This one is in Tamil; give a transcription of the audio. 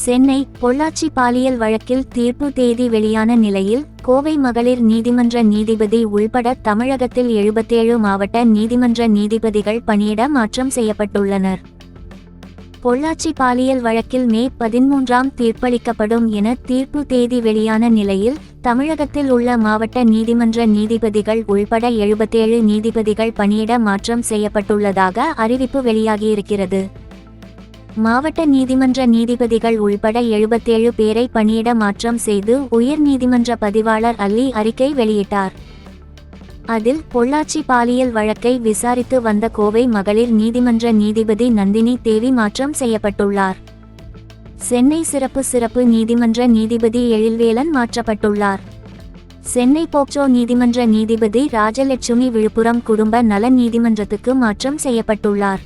சென்னை பொள்ளாச்சி பாலியல் வழக்கில் தீர்ப்பு தேதி வெளியான நிலையில் கோவை மகளிர் நீதிமன்ற நீதிபதி உள்பட தமிழகத்தில் 77 மாவட்ட நீதிமன்ற நீதிபதிகள் பணியிட மாற்றம் செய்யப்பட்டுள்ளனர். பொள்ளாச்சி பாலியல் வழக்கில் மே 13ஆம் தீர்ப்பளிக்கப்படும் என தீர்ப்பு தேதி வெளியான நிலையில் தமிழகத்தில் உள்ள மாவட்ட நீதிமன்ற நீதிபதிகள் உள்பட 77 நீதிபதிகள் பணியிட மாற்றம் செய்யப்பட்டுள்ளதாக அறிவிப்பு வெளியாகியிருக்கிறது. மாவட்ட நீதிமன்ற நீதிபதிகள் உள்பட 77 பேரை பணியிட மாற்றம் செய்து உயர் நீதிமன்ற பதிவாளர் அல்லி அறிக்கை வெளியிட்டார். அதில் பொள்ளாச்சி பாலியல் வழக்கை விசாரித்து வந்த கோவை மகளிர் நீதிமன்ற நீதிபதி நந்தினி தேவி மாற்றம் செய்யப்பட்டுள்ளார். சென்னை சிறப்பு நீதிமன்ற நீதிபதி எழில்வேலன் மாற்றப்பட்டுள்ளார். சென்னை போக்சோ நீதிமன்ற நீதிபதி ராஜலட்சுமி விழுப்புரம் குடும்ப நல நீதிமன்றத்துக்கு மாற்றம் செய்யப்பட்டுள்ளார்.